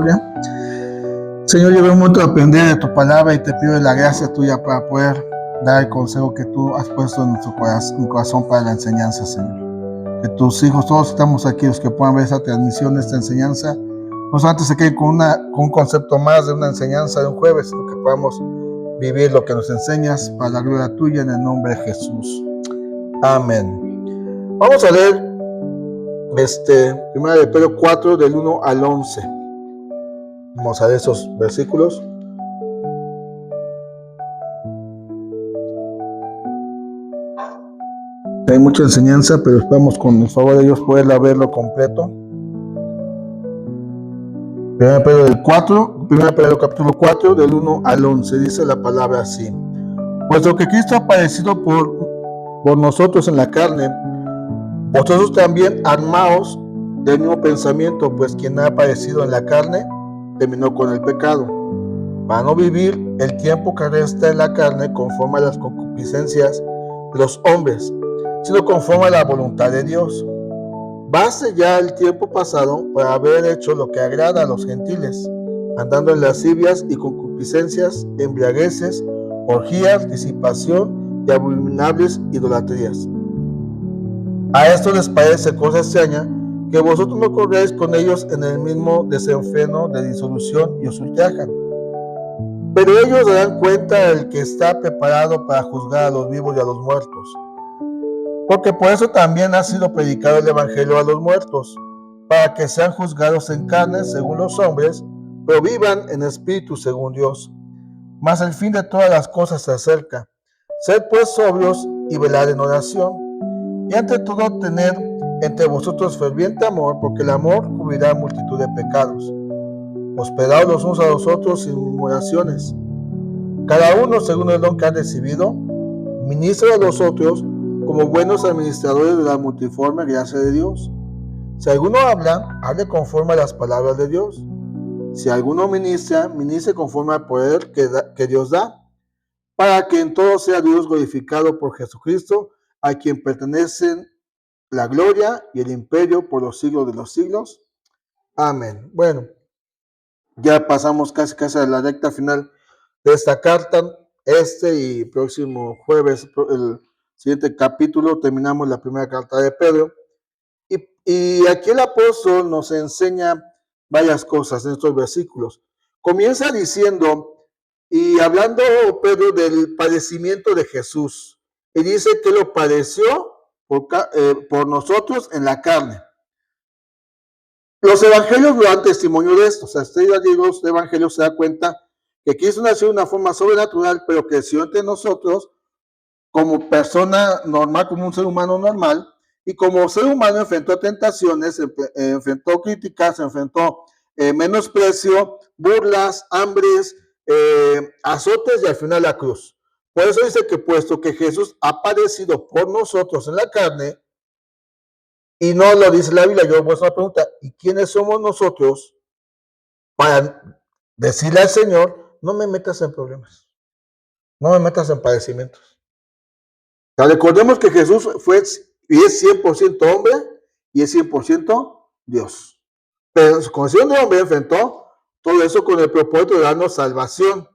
gloria. Señor, llegó el momento de aprender de tu palabra y te pido la gracia tuya para poder dar el consejo que tú has puesto en nuestro corazón para la enseñanza, Señor. Que tus hijos, todos estamos aquí, los que puedan ver esta transmisión, esta enseñanza, no solamente se queden con un concepto más de una enseñanza de un jueves, sino que podamos vivir lo que nos enseñas para la gloria tuya en el nombre de Jesús. Amén. Vamos a leer 1 de Pedro 4 del 1 al 11. Vamos a ver esos versículos. Hay mucha enseñanza, pero esperamos con el favor de Dios poderla verlo completo. 1 Pedro capítulo 4 del 1 al 11 dice la palabra así: puesto que Cristo ha padecido por nosotros en la carne, vosotros también armaos del mismo pensamiento, pues quien ha padecido en la carne terminó con el pecado, para no vivir el tiempo que resta en la carne conforme a las concupiscencias de los hombres, sino conforme a la voluntad de Dios. Baste ya el tiempo pasado para haber hecho lo que agrada a los gentiles, andando en lascivias y concupiscencias, embriagueces, orgías, disipación y abominables idolatrías. A esto les parece cosa extraña que vosotros no corréis con ellos en el mismo desenfreno de disolución y os ultrajan. Pero ellos darán cuenta al que está preparado para juzgar a los vivos y a los muertos. Porque por eso también ha sido predicado el evangelio a los muertos, para que sean juzgados en carne según los hombres, pero vivan en espíritu según Dios. Mas el fin de todas las cosas se acerca. Sed pues sobrios y velad en oración. Y ante todo tened entre vosotros ferviente amor, porque el amor cubrirá multitud de pecados. Hospedaos los unos a los otros sin murmuraciones. Cada uno según el don que ha recibido, ministra a los otros como buenos administradores de la multiforme gracia de Dios. Si alguno habla, hable conforme a las palabras de Dios. Si alguno ministra, ministre conforme al poder que Dios da, para que en todo sea Dios glorificado por Jesucristo, a quien pertenecen la gloria y el imperio por los siglos de los siglos. Amén. Bueno, ya pasamos casi a la recta final de esta carta. Y próximo jueves, el siguiente capítulo, terminamos la primera carta de Pedro. Y aquí el apóstol nos enseña varias cosas en estos versículos. Comienza diciendo y hablando Pedro del padecimiento de Jesús. Y dice que lo padeció por nosotros en la carne. Los evangelios dan testimonio de esto. O sea, los evangelios se da cuenta que Cristo nació de una forma sobrenatural, pero creció entre nosotros como persona normal, como un ser humano normal, y como ser humano enfrentó tentaciones, enfrentó críticas, enfrentó menosprecio, burlas, hambres, azotes y al final la cruz. Por eso dice que puesto que Jesús ha padecido por nosotros en la carne, y no lo dice la Biblia, yo voy a hacer una pregunta: ¿y quiénes somos nosotros para decirle al Señor, no me metas en problemas, no me metas en padecimientos? O sea, recordemos que Jesús fue y es 100% hombre y es 100% Dios. Pero en su condición de hombre enfrentó todo eso con el propósito de darnos salvación.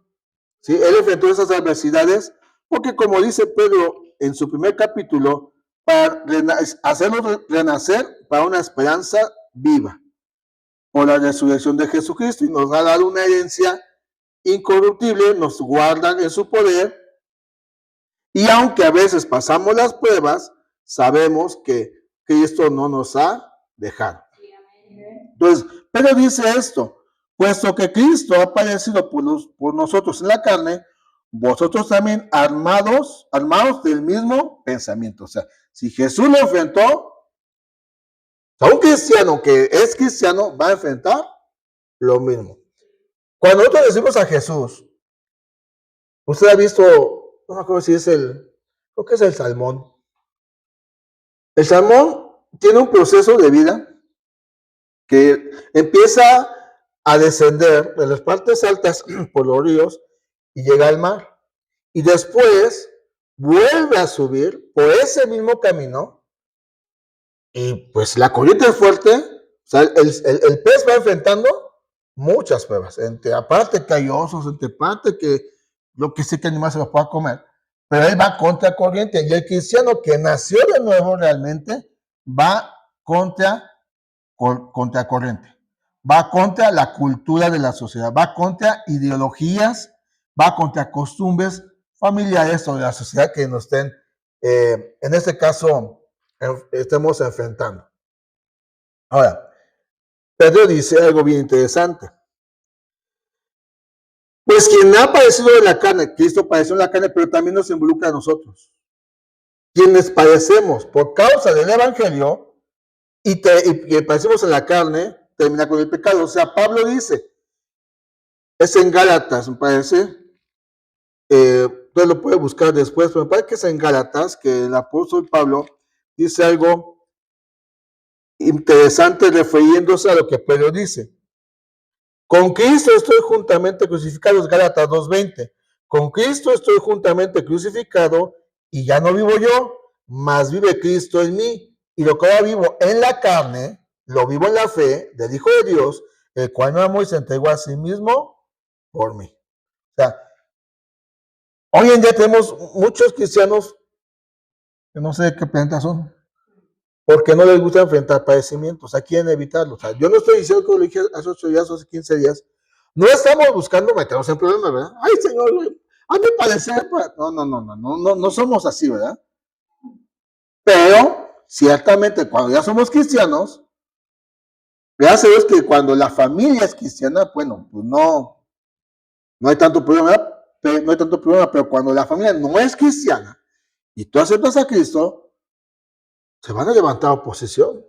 ¿Sí? Él enfrentó esas adversidades porque, como dice Pedro en su primer capítulo, para hacernos renacer para una esperanza viva por la resurrección de Jesucristo, y nos ha dado una herencia incorruptible, nos guardan en su poder, y aunque a veces pasamos las pruebas, sabemos que Cristo no nos ha dejado. Entonces, Pedro dice esto: puesto que Cristo ha padecido por nosotros en la carne, vosotros también armados del mismo pensamiento. O sea, si Jesús lo enfrentó, un cristiano que es cristiano va a enfrentar lo mismo. Cuando nosotros decimos a Jesús, usted ha visto, no me acuerdo si es creo que es el salmón. El salmón tiene un proceso de vida que empieza a descender de las partes altas por los ríos y llega al mar. Y después vuelve a subir por ese mismo camino, y pues la corriente es fuerte. O sea, el pez va enfrentando muchas pruebas, entre aparte que hay osos, entre parte que lo que sé que animal se los pueda comer, pero él va contra corriente, y el cristiano que nació de nuevo realmente va contra corriente, va contra la cultura de la sociedad, va contra ideologías, va contra costumbres familiares o de la sociedad que nos estén, en este caso, estemos enfrentando. Ahora, Pedro dice algo bien interesante. Pues quien ha padecido de la carne, Cristo padeció en la carne, pero también nos involucra a nosotros. Quienes padecemos por causa del Evangelio y padecemos en la carne, termina con el pecado. O sea, Pablo dice, es en Gálatas, me parece, usted lo puede buscar después, pero me parece que es en Gálatas que el apóstol Pablo dice algo interesante refiriéndose a lo que Pedro dice. Con Cristo estoy juntamente crucificado, es Gálatas 2:20. Con Cristo estoy juntamente crucificado y ya no vivo yo, mas vive Cristo en mí. Y lo que ahora vivo en la carne, lo vivo en la fe del Hijo de Dios, el cual me amó y se entregó a sí mismo por mí. O sea, hoy en día tenemos muchos cristianos que no sé de qué planeta son, porque no les gusta enfrentar padecimientos, quieren evitarlo. O sea, yo no estoy diciendo que lo dije hace 8 días, hace 15 días. No estamos buscando meternos en problemas, ¿verdad? Ay, Señor, a mi parecer, no somos así, ¿verdad? Pero, ciertamente, cuando ya somos cristianos, gracias a Dios que cuando la familia es cristiana, bueno, pues no hay tanto problema, pero cuando la familia no es cristiana y tú aceptas a Cristo, se van a levantar oposición,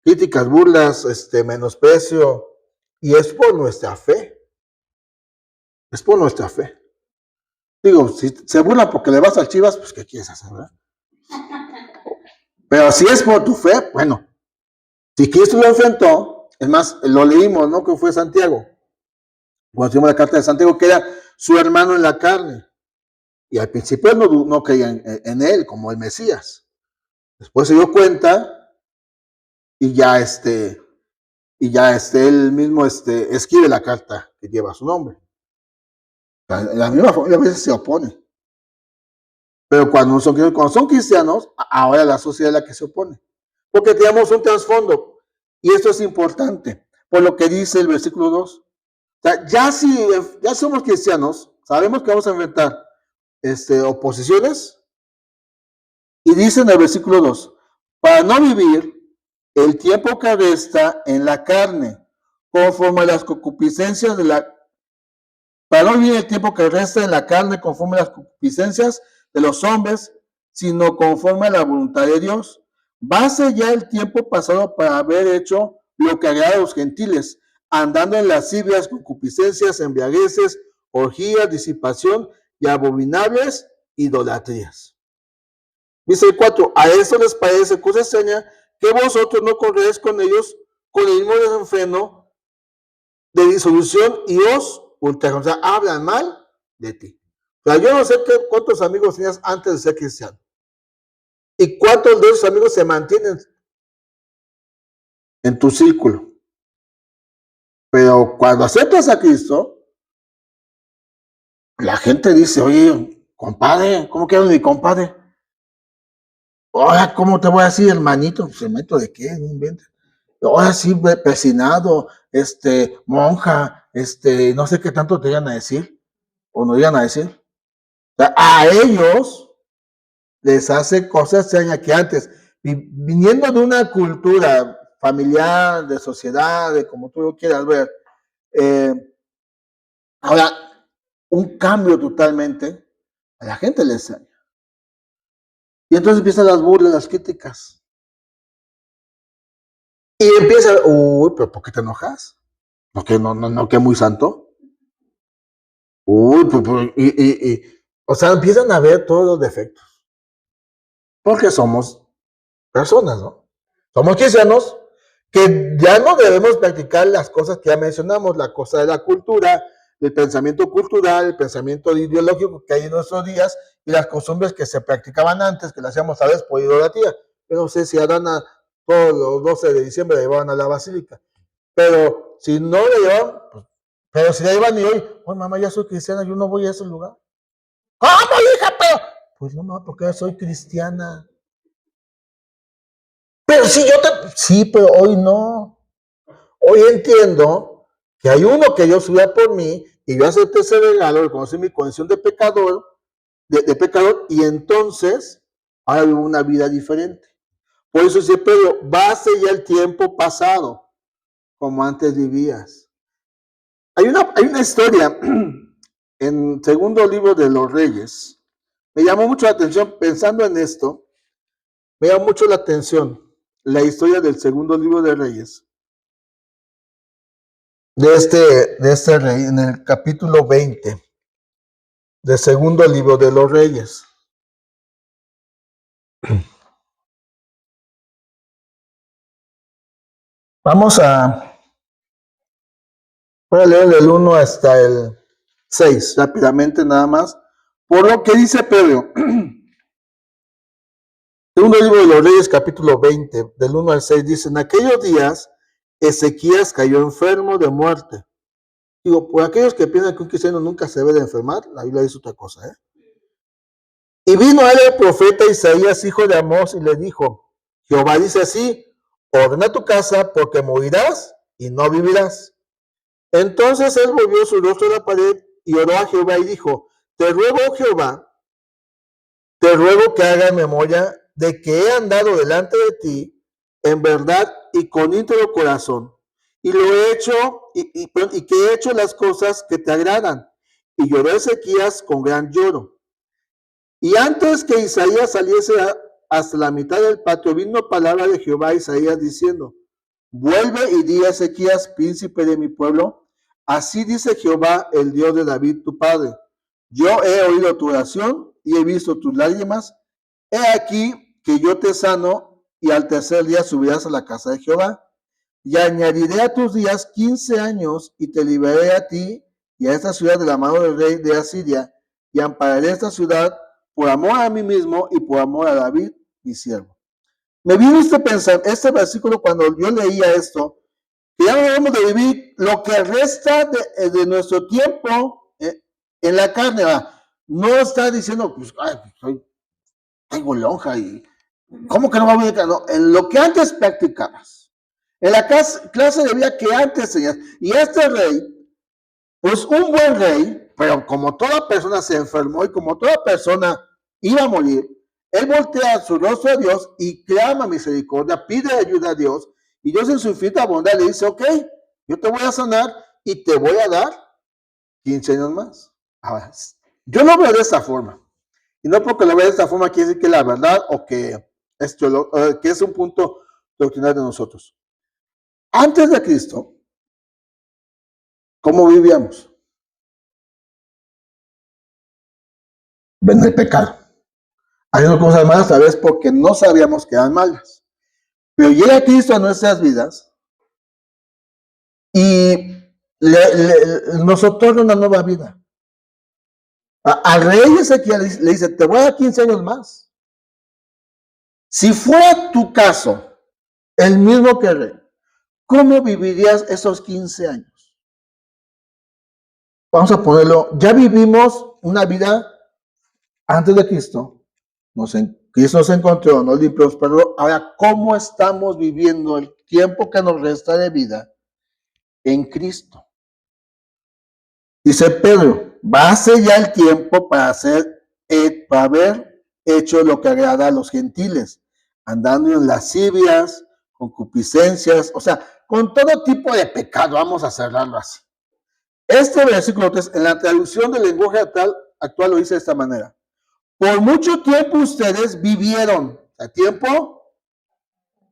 críticas, burlas, menosprecio, y es por nuestra fe. Es por nuestra fe. Digo, si se burla porque le vas al Chivas, pues ¿qué quieres hacer, verdad? Pero si es por tu fe, bueno, si Cristo lo enfrentó, es más, lo leímos, ¿no? Que fue Santiago. Cuando tuvimos la carta de Santiago, que era su hermano en la carne. Y al principio no creía en él como el Mesías. Después se dio cuenta y ya él mismo escribe la carta que lleva su nombre. La misma familia a veces se opone. Pero cuando son cristianos, ahora la sociedad es la que se opone. Porque tenemos un trasfondo. Y esto es importante. Por lo que dice el versículo 2. O sea, ya somos cristianos, sabemos que vamos a enfrentar oposiciones. Y dice en el versículo 2, para no vivir el tiempo que resta en la carne, conforme a las concupiscencias para no vivir el tiempo que resta en la carne, conforme a las concupiscencias de los hombres, sino conforme a la voluntad de Dios. Base ya el tiempo pasado para haber hecho lo que agrada a los gentiles, andando en lascivias, concupiscencias, embriagueces, orgías, disipación y abominables idolatrías. Dice el 4, a eso les parece cosa extraña que vosotros no corréis con ellos con el mismo desenfreno de disolución y os ultrajan. O sea, hablan mal de ti. O sea, yo no sé cuántos amigos tenías antes de ser cristiano. Y cuántos de esos amigos se mantienen en tu círculo. Pero cuando aceptas a Cristo, la gente dice, oye, compadre, ¿cómo queda mi compadre? Oye, ¿cómo te voy a decir, hermanito? ¿Hermanito de qué? No inventes. Ahora sí, pecinado, monja, no sé qué tanto te iban a decir, o no iban a decir. O sea, a ellos les hace cosas extrañas que antes, viniendo de una cultura familiar, de sociedad, de como tú lo quieras ver, ahora, un cambio totalmente, a la gente le extraña. Y entonces empiezan las burlas, las críticas. Y empieza, uy, pero ¿por qué te enojas? ¿No que muy santo? Uy, o sea, empiezan a ver todos los defectos. Porque somos personas, ¿no? Somos cristianos que ya no debemos practicar las cosas que ya mencionamos, la cosa de la cultura, el pensamiento cultural, el pensamiento ideológico que hay en nuestros días y las costumbres que se practicaban antes, que las hacíamos a veces por idolatría. Yo no sé si Adán todos los 12 de diciembre llevaban a la basílica. Pero si no le llevan, pues, pero si la llevan y hoy, oh mamá, ya soy cristiana, yo no voy a ese lugar. ¿Cómo, hija? Pero, pues no, mamá, porque ya soy cristiana. Pero si yo sí, pero hoy no. Hoy entiendo que hay uno que Dios subió por mí y yo acepté ese regalo, reconocí mi condición de pecador, de pecador, y entonces ahora vivo una vida diferente. Por eso siempre digo, base ya el tiempo pasado, como antes vivías. Hay una historia en segundo libro de los Reyes. Me llamó mucho la atención pensando en esto. Me llamó mucho la atención la historia del segundo libro de Reyes. De este rey, en el capítulo 20 del segundo libro de los Reyes. Vamos a leer del 1 hasta el 6, rápidamente nada más. Por lo que dice Pedro, segundo libro de los Reyes, capítulo 20, del 1 al 6, dice, en aquellos días Ezequías cayó enfermo de muerte. Digo, por aquellos que piensan que un cristiano nunca se debe de enfermar, la Biblia dice otra cosa, ¿eh? Y vino a él el profeta Isaías, hijo de Amós, y le dijo, Jehová dice así, ordena tu casa porque morirás y no vivirás. Entonces él volvió su rostro a la pared y oró a Jehová y dijo, te ruego, Jehová, te ruego que haga memoria de que he andado delante de ti en verdad y con íntegro corazón, y lo he hecho, y que he hecho las cosas que te agradan. Y lloró Ezequías con gran lloro. Y antes que Isaías saliese hasta la mitad del patio, vino palabra de Jehová a Isaías diciendo, vuelve y di a Ezequías, príncipe de mi pueblo, así dice Jehová, el Dios de David, tu padre. Yo he oído tu oración y he visto tus lágrimas. He aquí que yo te sano y al tercer día subirás a la casa de Jehová. Y añadiré a tus días 15 años y te liberaré a ti y a esta ciudad de la mano del rey de Asiria y ampararé esta ciudad por amor a mí mismo y por amor a David, mi siervo. Me vino este versículo cuando yo leía esto, que ya no debemos de vivir lo que resta de nuestro tiempo en la carne. No está diciendo, pues, tengo lonja y ¿cómo que no va a vivir? No, en lo que antes practicabas, en la clase de vida que antes tenías. Y este rey, pues un buen rey, pero como toda persona se enfermó y como toda persona iba a morir, él voltea su rostro a Dios y clama misericordia, pide ayuda a Dios, y Dios en su infinita bondad le dice, ok, yo te voy a sanar y te voy a dar 15 años más. Ahora, yo lo veo de esta forma, y no porque lo vea de esta forma quiere decir que la verdad o que es un punto doctrinal de nosotros. Antes de Cristo, ¿cómo vivíamos? En el pecado. Hay unas cosas malas a veces porque no sabíamos que eran malas. Pero llega Cristo a nuestras vidas y nos otorga una nueva vida. Al rey Ezequiel le dice, te voy a dar 15 años más. Si fuera tu caso, el mismo que el rey, ¿cómo vivirías esos 15 años? Vamos a ponerlo, ya vivimos una vida antes de Cristo. Cristo nos encontró, nos limpió, pero ahora, ¿cómo estamos viviendo el tiempo que nos resta de vida en Cristo? Dice Pedro, base ya el tiempo para haber hecho lo que agrada a los gentiles, andando en lascivias, concupiscencias, o sea, con todo tipo de pecado, vamos a cerrarlo así. Este versículo 3, en la traducción del lenguaje actual lo dice de esta manera. Por mucho tiempo ustedes vivieron, ¿a tiempo?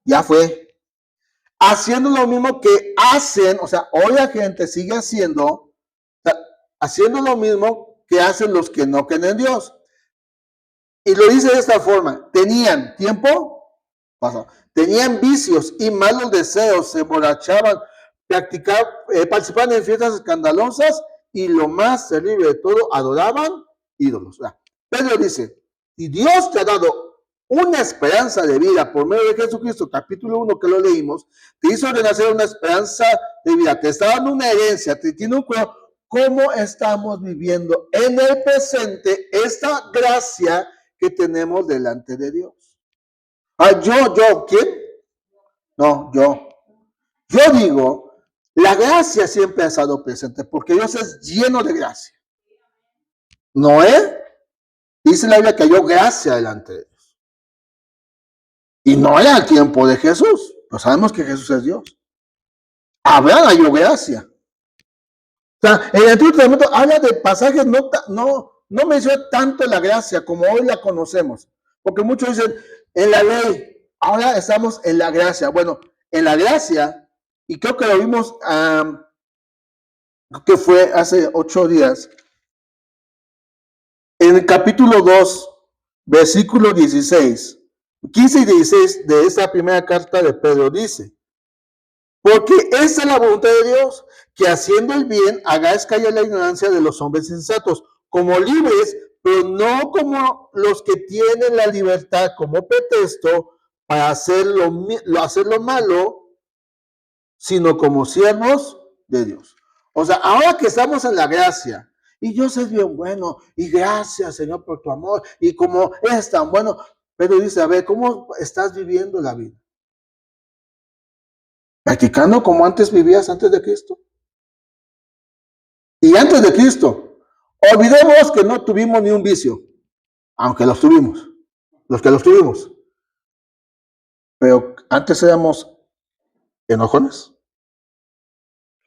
Ya fue. Haciendo lo mismo que hacen, o sea, hoy la gente sigue haciendo lo mismo que hacen los que no creen en Dios. Y lo dice de esta forma, tenían tiempo, pasó, tenían vicios y malos deseos, se emborrachaban, participaban en fiestas escandalosas y lo más terrible de todo, adoraban ídolos. Pedro dice, si Dios te ha dado una esperanza de vida por medio de Jesucristo, capítulo 1 que lo leímos, te hizo renacer una esperanza de vida, te está dando una herencia, te tiene un cuidado. ¿Cómo estamos viviendo en el presente esta gracia que tenemos delante de Dios? ¿Quién? No, yo. Yo digo, la gracia siempre ha estado presente porque Dios es lleno de gracia. Noé, dice la Biblia que halló gracia delante de Dios. Y no era el tiempo de Jesús, pero sabemos que Jesús es Dios. Abraham halló gracia. O sea, en el Antiguo Testamento habla de pasajes, no menciona tanto la gracia como hoy la conocemos. Porque muchos dicen, en la ley, ahora estamos en la gracia. Bueno, en la gracia, y creo que lo vimos, que fue hace 8 días, en el capítulo 2, versículo 16, 15 y 16 de esta primera carta de Pedro dice, porque esa es la voluntad de Dios, que haciendo el bien hagáis callar la ignorancia de los hombres insensatos, como libres, pero no como los que tienen la libertad como pretexto para hacer lo malo, sino como siervos de Dios. O sea, ahora que estamos en la gracia, y Dios es bien bueno, y gracias Señor por tu amor, y como es tan bueno, pero dice, a ver, ¿cómo estás viviendo la vida? ¿Practicando como antes vivías antes de Cristo? Y antes de Cristo, olvidemos que no tuvimos ni un vicio, aunque los tuvimos, los que los tuvimos. Pero antes éramos enojones,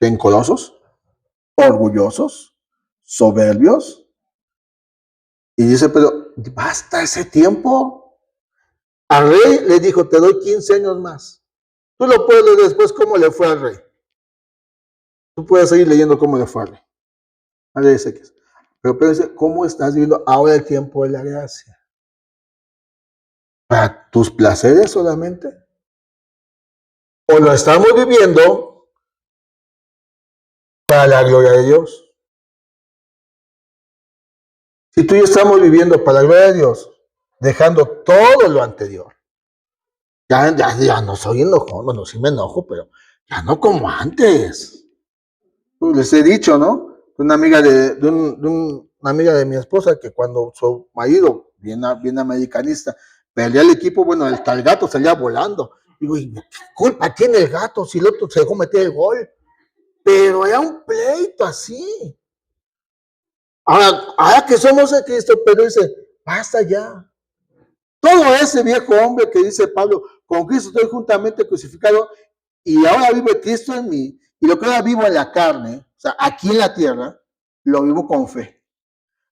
rencorosos, orgullosos, soberbios. Y dice, pero basta ese tiempo. Al rey le dijo, te doy 15 años más. Tú lo puedes leer después cómo le fue al rey. Tú puedes seguir leyendo cómo le fue al rey. Al rey Ezequías. Pero dice, ¿cómo estás viviendo ahora el tiempo de la gracia? ¿Para tus placeres solamente? ¿O lo estamos viviendo para la gloria de Dios? Si tú y yo estamos viviendo para la gloria de Dios, dejando todo lo anterior, ya no soy enojón, bueno, sí me enojo, pero ya no como antes. Les he dicho, ¿no? Una amiga una amiga de mi esposa que cuando su marido, bien americanista, perdía el equipo, bueno, el gato salía volando. Digo, ¿y qué culpa tiene el gato si el otro se dejó meter el gol? Pero era un pleito así. Ahora que somos de Cristo, pero dice, basta ya. Todo ese viejo hombre que dice Pablo, con Cristo estoy juntamente crucificado y ahora vive Cristo en mí. Y lo que ahora vivo en la carne, o sea, aquí en la tierra, lo vivo con fe.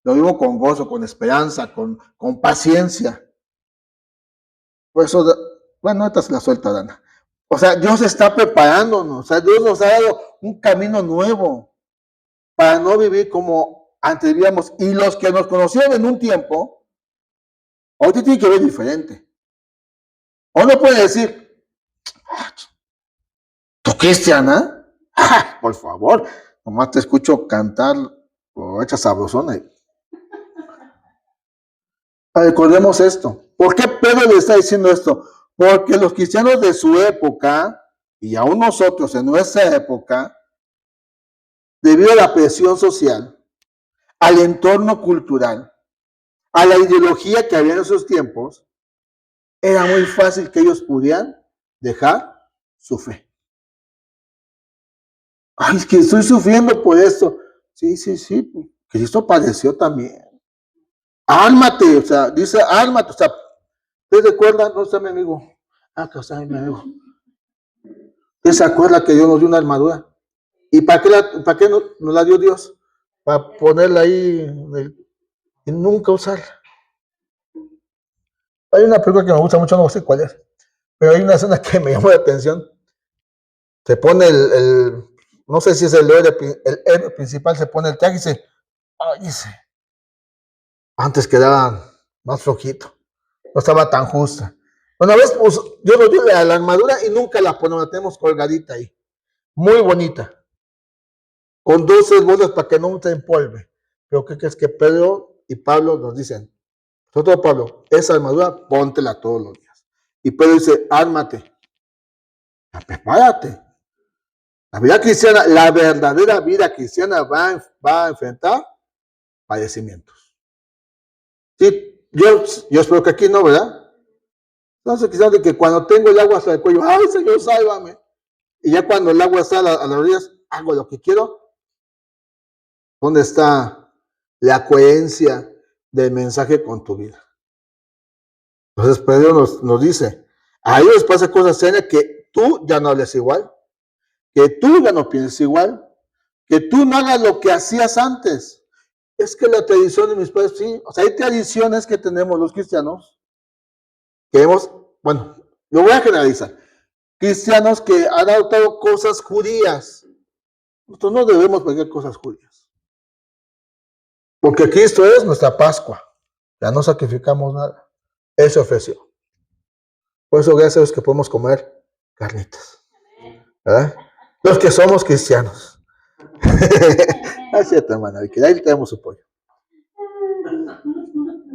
Lo vivo con gozo, con esperanza, con paciencia. Por eso, bueno, esta es la suelta, Dana. O sea, Dios está preparándonos. O sea, Dios nos ha dado un camino nuevo para no vivir como antes vivíamos. Y los que nos conocieron en un tiempo, hoy te tiene que ver diferente. O no puede decir, ¿tú cristiana? Por favor, nomás te escucho cantar o hecha sabrosona. Recordemos esto. ¿Por qué Pedro le está diciendo esto? Porque los cristianos de su época, y aún nosotros en nuestra época, debido a la presión social, al entorno cultural, a la ideología que había en esos tiempos, era muy fácil que ellos pudieran dejar su fe. Ay, es que estoy sufriendo por esto. Sí, Cristo padeció también. Ármate, o sea, dice ármate, o sea, ¿te recuerdas? ¿Dónde está mi amigo? Acá está mi amigo. ¿Usted se acuerda que Dios nos dio una armadura? ¿Y para qué nos la dio Dios? Para ponerla ahí y nunca usarla. Hay una película que me gusta mucho, no sé cuál es, pero hay una escena que me llamó la atención. Se pone no sé si es el héroe principal, se pone el traje y dice, antes quedaba más flojito, no estaba tan justa. Una vez, pues, yo nos dio la armadura y nunca la ponemos, la tenemos colgadita ahí, muy bonita, con 12 bolas para que no se empolve. Pero ¿qué crees que Pedro y Pablo nos dicen? Nosotros, Pablo, esa armadura, póntela todos los días. Y Pedro dice, ármate, prepárate. La vida cristiana, la verdadera vida cristiana va a enfrentar padecimientos. Sí, yo espero que aquí no, ¿verdad? Entonces quizás de que cuando tengo el agua hasta el cuello, ¡ay, Señor, sálvame! Y ya cuando el agua está a las orillas, hago lo que quiero. ¿Dónde está la coherencia del mensaje con tu vida? Entonces Pedro nos dice, a ellos les pasa cosas serias que tú ya no hables igual, que tú ya no pienses igual, que tú no hagas lo que hacías antes. Es que la tradición de mis padres, sí, o sea, hay tradiciones que tenemos los cristianos, que hemos, bueno, lo voy a generalizar, cristianos que han adoptado cosas judías. Nosotros no debemos pedir cosas judías. Porque Cristo es nuestra Pascua. Ya no sacrificamos nada. Él se ofreció. Por eso, gracias a Dios que podemos comer carnitas. ¿Verdad? Los que somos cristianos. Así es, hermana. Que ahí tenemos su pollo.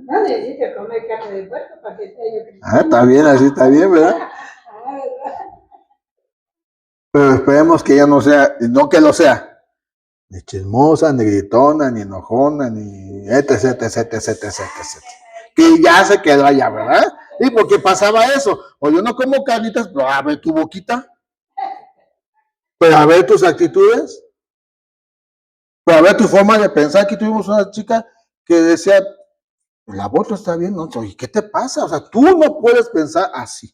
No necesito comer carne de puerco para que sea yo cristiano. Ah, está bien, así está bien, ¿verdad? Pero esperemos que ella no sea, no que lo sea. Ni chismosa, ni gritona, ni enojona, ni etc. Que ya se quedó allá, ¿verdad? Y porque pasaba eso. O yo no como carnitas, pero a ver tu boquita. Pero a ver tus actitudes. Pero a ver tu forma de pensar. Aquí tuvimos una chica que decía, el aborto está bien, ¿no? ¿Y qué te pasa? O sea, tú no puedes pensar así.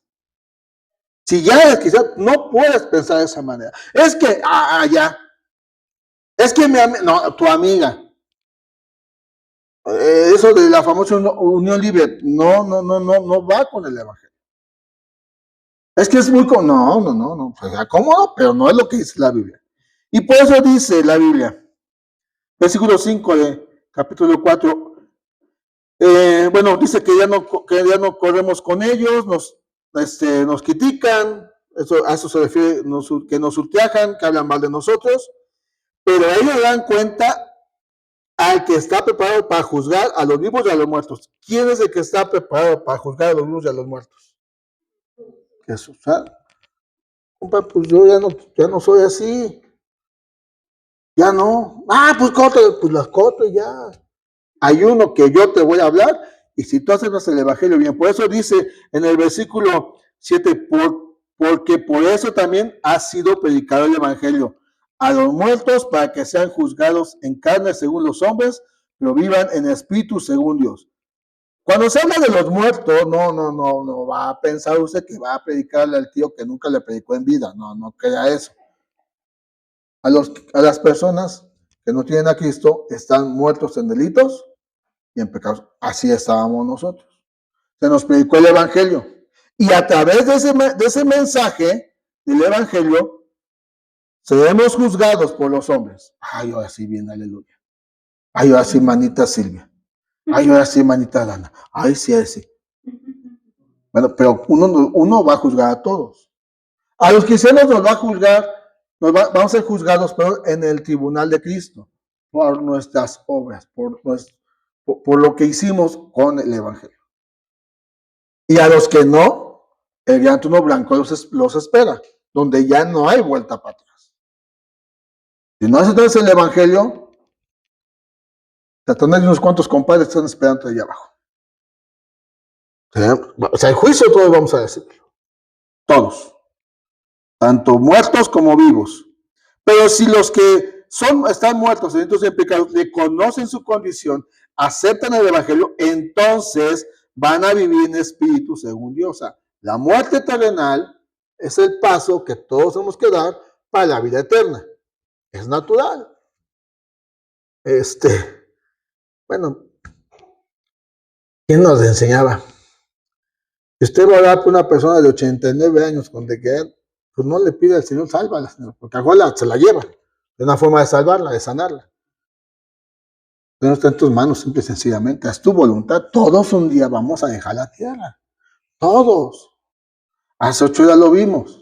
Si ya eres quizás, no puedes pensar de esa manera. Es que, ya. Es que no, tu amiga. Eso de la famosa unión libre, no va con el evangelio. Es que es muy, no, pues cómodo, pero no es lo que dice la Biblia. Y por eso dice la Biblia, versículo 5 de capítulo 4, bueno, dice que ya no corremos con ellos, nos critican, a eso se refiere, que nos ultrajan, que hablan mal de nosotros, pero ellos dan cuenta al que está preparado para juzgar a los vivos y a los muertos. ¿Quién es el que está preparado para juzgar a los vivos y a los muertos? Jesús. Pues yo ya no soy así. Ya no. Pues corto, pues las corto y ya. Hay uno que yo te voy a hablar y si tú haces el evangelio bien. Por eso dice en el versículo 7, porque por eso también ha sido predicado el evangelio a los muertos para que sean juzgados en carne según los hombres, pero vivan en espíritu según Dios. Cuando se habla de los muertos, no va a pensar usted que va a predicarle al tío que nunca le predicó en vida. No crea eso. A las personas que no tienen a Cristo están muertos en delitos y en pecados. Así estábamos nosotros. Se nos predicó el evangelio. Y a través de ese mensaje del evangelio, seremos juzgados por los hombres. Ay, ahora sí, bien, aleluya. Ay, ahora sí, manita Silvia. Ay, ahora sí, manita Dana. Ay, sí, ahí sí. Bueno, pero uno va a juzgar a todos. A los cristianos nos va a juzgar, vamos a ser juzgados, pero en el tribunal de Cristo, por nuestras obras, por lo que hicimos con el evangelio. Y a los que no, el gran trono blanco los espera, donde ya no hay vuelta para atrás. Si no aceptas el evangelio, Satanás y unos cuantos compadres están esperando allá abajo. O sea, el juicio todos vamos a decirlo. Todos. Tanto muertos como vivos. Pero si los que están muertos dentro en pecado, reconocen su condición, aceptan el evangelio, entonces van a vivir en espíritu según Dios. O sea, la muerte terrenal es el paso que todos tenemos que dar para la vida eterna. Es natural. Bueno, ¿quién nos enseñaba? Si usted va a dar por una persona de 89 años con de que pues no le pide al Señor, sálvala, Señor, porque igual se la lleva. Es una forma de salvarla, de sanarla. No está en tus manos, simple y sencillamente. Haz tu voluntad. Todos un día vamos a dejar la tierra. Todos. Hace 8 días lo vimos.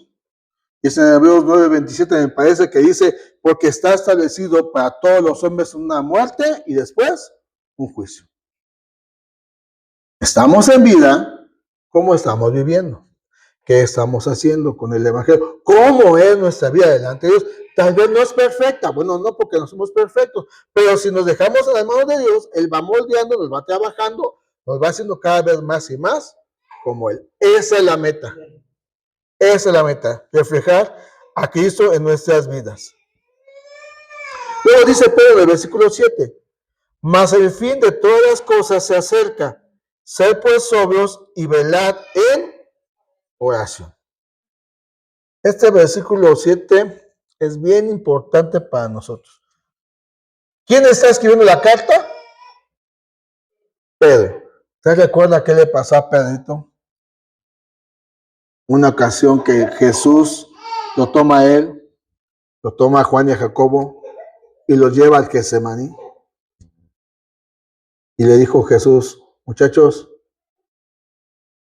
Y es en Hebreos 9:27 me parece que dice, porque está establecido para todos los hombres una muerte y después un juicio. estamos en vida, ¿cómo estamos viviendo? ¿Qué estamos haciendo con el Evangelio? ¿Cómo es nuestra vida delante de Dios? Tal vez no es perfecta, bueno, no porque no somos perfectos, pero si nos dejamos en las manos de Dios, Él va moldeando, nos va trabajando, nos va haciendo cada vez más y más como Él. Esa es la meta. Esa es la meta, reflejar a Cristo en nuestras vidas. Luego dice Pedro en el versículo 7, mas el fin de todas las cosas se acerca, sed pues sobrios y velad en oración. Este versículo 7 es bien importante para nosotros. ¿Quién está escribiendo la carta? Pedro. ¿Usted recuerda qué le pasó a Pedrito? Una ocasión que Jesús lo toma a él, lo toma a Juan y a Jacobo y los lleva al Getsemaní. Y le dijo Jesús, muchachos,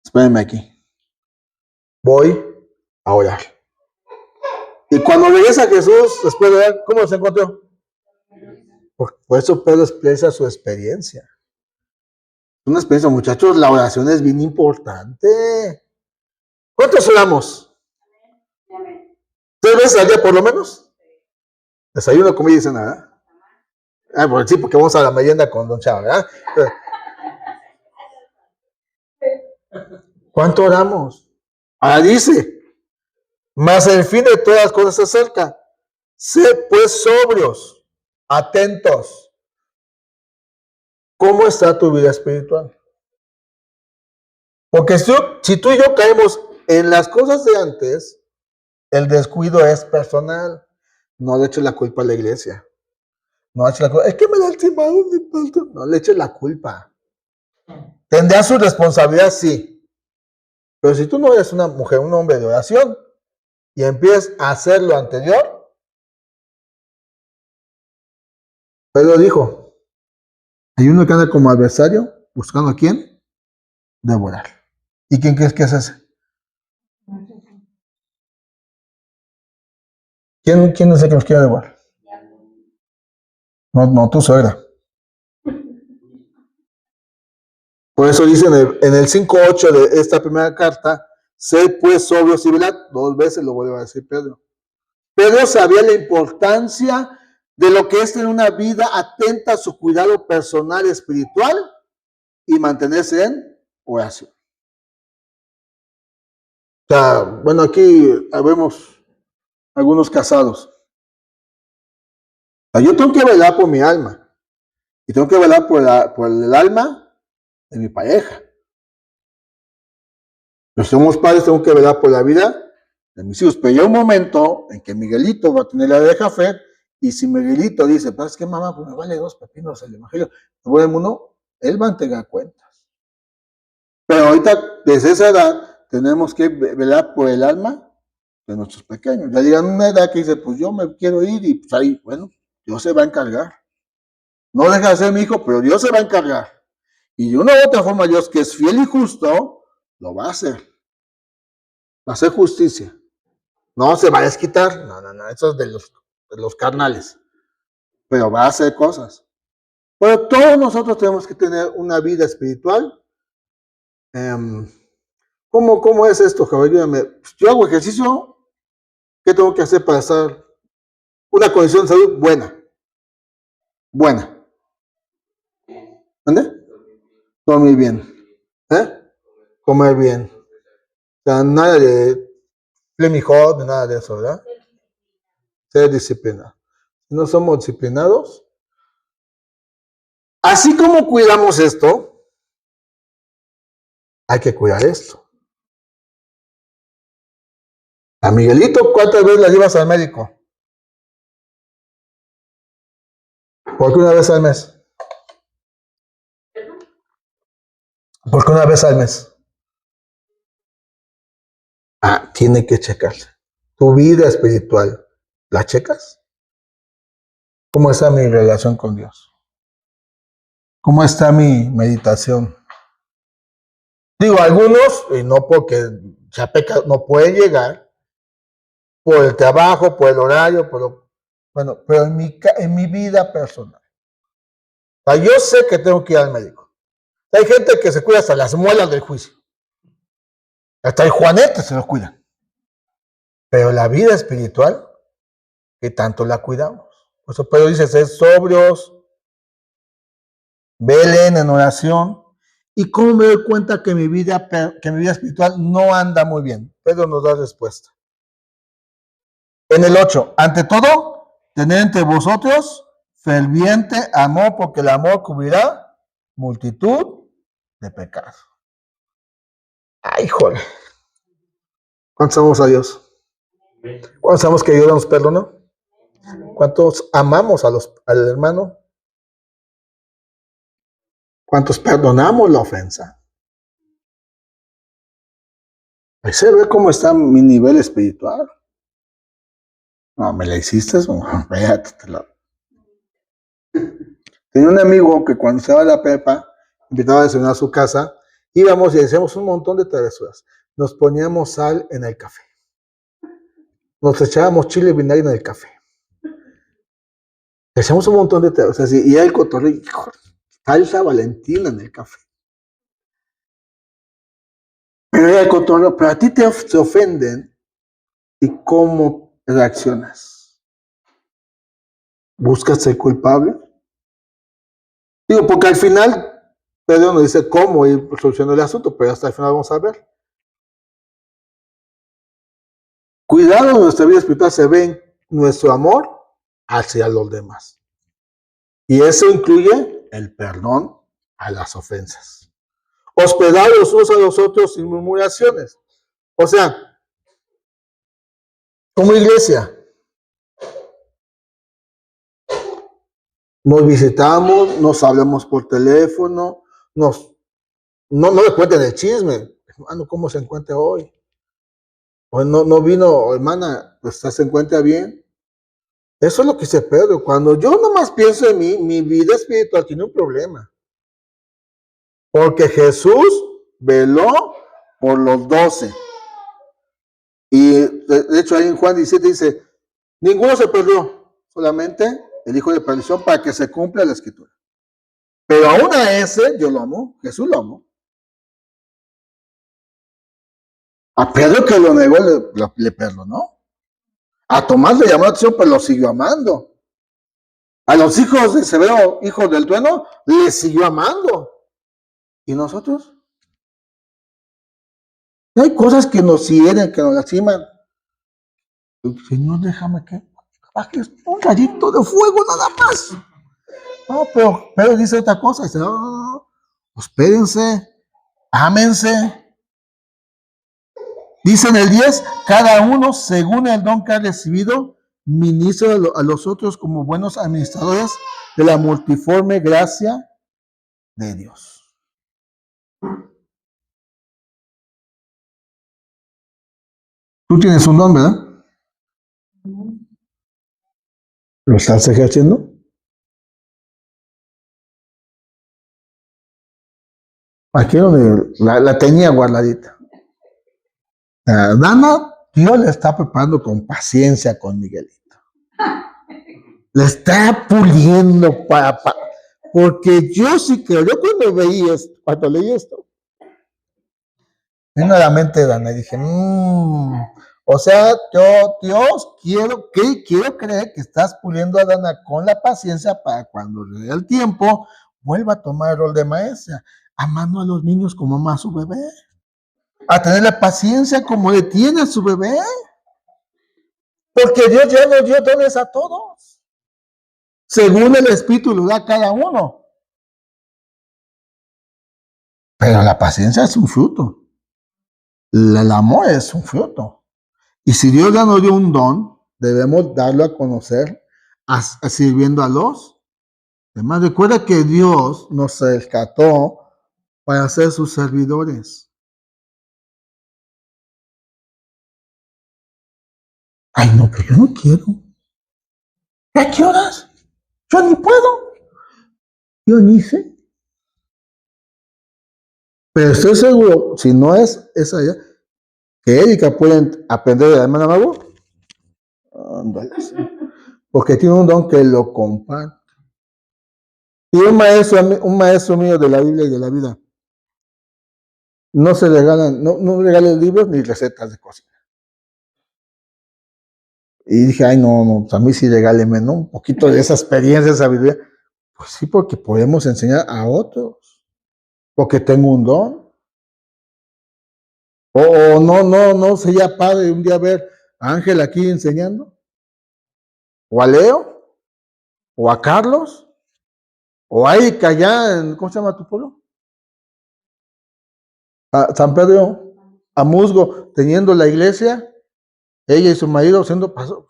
espérenme aquí. Voy a orar. Y cuando regresa Jesús, después de orar, ¿cómo se encontró? Por eso Pedro expresa su experiencia. Una experiencia, muchachos, la oración es bien importante. ¿Cuántos oramos? 3 veces al día por lo menos. Desayuno, comida y cena, ¿verdad? Pues sí, porque vamos a la merienda con Don Chava, ¿verdad? ¿Cuánto oramos? Ahora dice, mas el fin de todas las cosas se acerca. Sed pues sobrios, atentos. ¿Cómo está tu vida espiritual? Porque si tú y yo caemos en las cosas de antes, el descuido es personal. No le eches la culpa a la iglesia. No le eches la culpa. Es que me lastimaron mi pastor. No le eches la culpa. ¿Tendrá su responsabilidad? Sí. Pero si tú no eres una mujer, un hombre de oración, y empiezas a hacer lo anterior, Pedro dijo, hay uno que anda como adversario, buscando a quién devorar. ¿Y quién crees que es ese? ¿Quién es el que nos quiere devorar? No, tu suegra. Por eso dice en el 5:8 de esta primera carta, sed pues sobrios y velad. 2 veces lo vuelve a decir Pedro. Pedro sabía la importancia de lo que es tener una vida atenta a su cuidado personal y espiritual y mantenerse en oración. O sea, bueno, aquí vemos algunos casados. O sea, yo tengo que velar por mi alma y tengo que velar por el alma de mi pareja. Los somos padres, tengo que velar por la vida de mis hijos. Pero llega un momento en que Miguelito va a tener la de café y si Miguelito dice, pues es que mamá, pues me vale 2 pepinos el evangelio, me voy al mundo, él va a entregar cuentas. Pero ahorita, desde esa edad, tenemos que velar por el alma de nuestros pequeños. Ya llegan a una edad que dice, pues yo me quiero ir y pues ahí, bueno, Dios se va a encargar. No deja de ser mi hijo, pero Dios se va a encargar. Y de una u otra forma, Dios, que es fiel y justo, lo va a hacer. Va a hacer justicia. No se va a desquitar. No, eso es de los carnales. Pero va a hacer cosas. Pero todos nosotros tenemos que tener una vida espiritual. ¿Cómo es esto, Javier? Ayúdame. Yo hago ejercicio. ¿Qué tengo que hacer para estar una condición de salud buena? Buena. ¿Dónde? Dormir bien. Comer bien. O sea, nada de Flemmy Hot, nada de eso, ¿verdad? Ser disciplinado. Si no somos disciplinados, así como cuidamos esto, hay que cuidar esto. A Miguelito, ¿cuántas veces la llevas al médico? ¿Por qué una vez al mes? ¿Por qué una vez al mes? Tiene que checarse. Tu vida espiritual, ¿la checas? ¿Cómo está mi relación con Dios? ¿Cómo está mi meditación? Digo, algunos, y no porque ya peca, no pueden llegar por el trabajo, por el horario, bueno, pero en mi vida personal. O sea, yo sé que tengo que ir al médico. Hay gente que se cuida hasta las muelas del juicio. Hasta el Juanete se lo cuida. Pero la vida espiritual, ¿qué tanto la cuidamos? Por eso Pedro dice, sed sobrios, velen en oración. ¿Y cómo me doy cuenta que mi vida espiritual no anda muy bien? Pedro nos da respuesta. En el 8, ante todo, tened entre vosotros ferviente amor, porque el amor cubrirá multitud de pecados. Ay, joder. ¿Cuántos amamos a Dios? ¿Cuántos amamos que Dios nos perdonó? ¿Cuántos amamos al hermano? ¿Cuántos perdonamos la ofensa? Ahí se ve cómo está mi nivel espiritual. No, ¿me la hiciste? Véate. Tenía un amigo que cuando se iba a la prepa, invitaba a desayunar a su casa, íbamos y hacíamos un montón de travesuras. Nos poníamos sal en el café. Nos echábamos chile y vinagre en el café. Hacíamos un montón de travesuras. Y era el cotorreo, salsa Valentina en el café. Pero era el cotorreo, pero a ti te ofenden. ¿Y cómo reaccionas? ¿Buscas ser culpable? Digo, porque al final Pedro nos dice cómo ir solucionando el asunto, pero hasta el final vamos a ver. Cuidado de nuestra vida espiritual se ve en nuestro amor hacia los demás. Y eso incluye el perdón a las ofensas. Hospedar los unos a los otros sin murmuraciones. O sea, como iglesia, nos visitamos, nos hablamos por teléfono, no le cuenten el chisme. Hermano, ¿cómo se encuentra hoy? O no vino, hermana, pues se encuentra bien. Eso es lo que se Pedro. Cuando yo nomás pienso en mí, mi vida espiritual tiene un problema. Porque Jesús veló por los 12. Y de hecho ahí en Juan 17 dice, ninguno se perdió, solamente el hijo de perdición para que se cumpla la escritura. Pero aún a ese yo lo amo, Jesús lo amó. A Pedro que lo negó le perdonó. A Tomás le llamó la atención, pero lo siguió amando. A los hijos de Zebedeo, hijos del trueno, le siguió amando. ¿Y nosotros? Hay cosas que nos hieren, que nos lastiman. Señor, déjame que bajes un rayito de fuego nada más. No, pero dice otra cosa. Dice, no, hospédense, ámense. Dice en el 10, cada uno según el don que ha recibido, ministra a los otros como buenos administradores de la multiforme gracia de Dios. Tú tienes un don, ¿verdad? ¿Lo estás ejerciendo? Aquí donde la tenía guardadita. Dana, Dios le está preparando con paciencia con Miguelito. Le está puliendo porque yo sí creo, yo cuando leí esto, vino a la mente de Dana y dije, o sea, yo, Dios, quiero creer que estás puliendo a Dana con la paciencia para cuando le dé el tiempo, vuelva a tomar el rol de maestra, amando a los niños como ama a su bebé, a tener la paciencia como le tiene a su bebé, porque Dios ya nos dio dones a todos, según el Espíritu lo da a cada uno. Pero la paciencia es un fruto. El amor es un fruto. Y si Dios ya nos dio un don, debemos darlo a conocer sirviendo a los demás. Recuerda que Dios nos rescató para ser sus servidores. Ay, no, pero yo no quiero. ¿A qué horas? Yo ni puedo. Yo ni sé. Pero estoy seguro, si no es esa ya, que Erika puede aprender de la hermana Mago. Porque tiene un don que lo comparte. Y un maestro mío de la Biblia y de la vida No se regalan, no regalen libros ni recetas de cocina. Y dije, ay, no, pues a mí sí regáleme, ¿no? Un poquito de esa experiencia, esa sabiduría. Pues sí, porque podemos enseñar a otros, porque tengo un don. O no sería padre un día ver a Ángel aquí enseñando, o a Leo, o a Carlos, o a Erika allá en, ¿cómo se llama tu pueblo? A San Pedro, a Musgo, teniendo la iglesia, ella y su marido siendo pastores.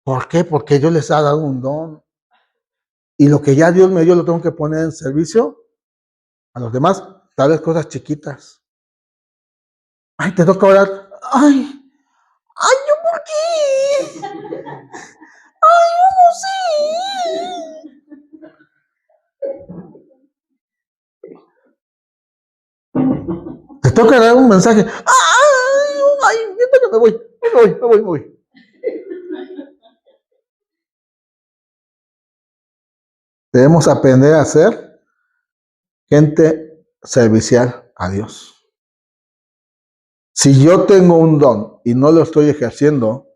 ¿Por qué? Porque Dios les ha dado un don. Y lo que ya Dios me dio lo tengo que poner en servicio a los demás, tal vez cosas chiquitas. Ay, te toca orar. Ay, ¿yo por qué? Ay, yo no sé. Te toca dar un mensaje. Ay, me voy. Debemos aprender a ser gente servicial a Dios. Si yo tengo un don y no lo estoy ejerciendo,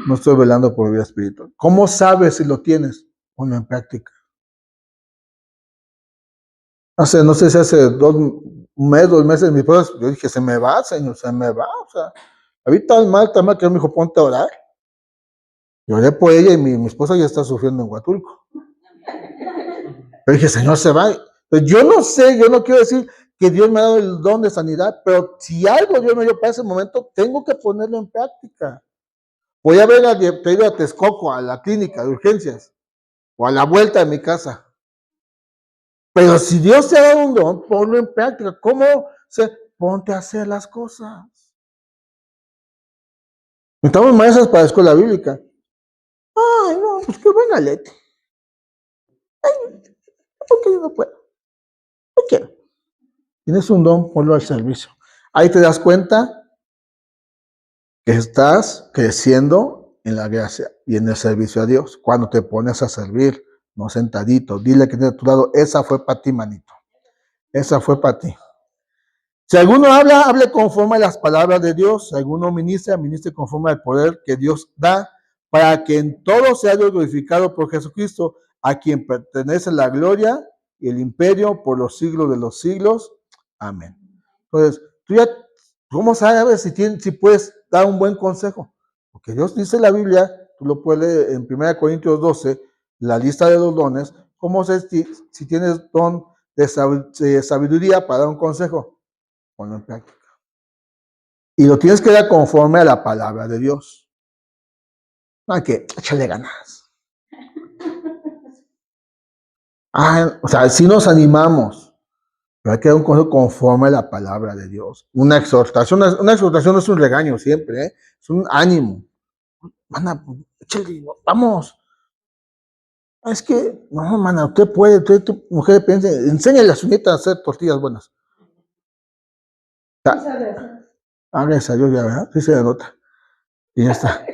no estoy velando por mi vida espiritual. ¿Cómo sabes si lo tienes? Ponlo en práctica. No sé si hace un mes, 2 meses, mi esposa, yo dije, se me va, Señor, se me va. O sea, ahorita tan mal que me dijo, ponte a orar. Yo oré por ella y mi esposa ya está sufriendo en Huatulco. Pero dije, Señor, se va. Pero yo no sé, yo no quiero decir que Dios me ha dado el don de sanidad, pero si algo Dios me dio para ese momento, tengo que ponerlo en práctica. Voy a ver a Texcoco, a la clínica de urgencias, o a la vuelta de mi casa. Pero si Dios te ha dado un don, ponlo en práctica. ¿Cómo? Ponte a hacer las cosas. Necesitamos maestras para la escuela bíblica. Ay, no, pues qué buena letra. Ay, ¿por qué yo no puedo? No quiero. Tienes un don, ponlo al servicio. Ahí te das cuenta que estás creciendo en la gracia y en el servicio a Dios. Cuando te pones a servir, no sentadito, dile que tiene a tu lado, esa fue para ti, manito. Esa fue para ti. Si alguno habla, hable conforme a las palabras de Dios. Si alguno ministra, ministre conforme al poder que Dios da, para que en todo sea Dios glorificado por Jesucristo, a quien pertenece la gloria y el imperio por los siglos de los siglos. Amén. Entonces, tú ya, ¿cómo sabes si puedes dar un buen consejo? Porque Dios dice en la Biblia, tú lo puedes leer en 1 Corintios 12, la lista de los dones. ¿Cómo sabes si tienes don de sabiduría para dar un consejo? Ponlo en práctica. Y lo tienes que dar conforme a la palabra de Dios. No hay que échale ganas. O sea, sí nos animamos, pero hay que dar un consejo conforme a la palabra de Dios. Una exhortación no es un regaño siempre, ¿eh? Es un ánimo. Mana, échale, vamos. Es que, no, mana, usted puede, tu mujer piensa, enséñale a su nieta a hacer tortillas buenas. Gracias a Dios, ya, ¿verdad? Sí se denota. Y ya está.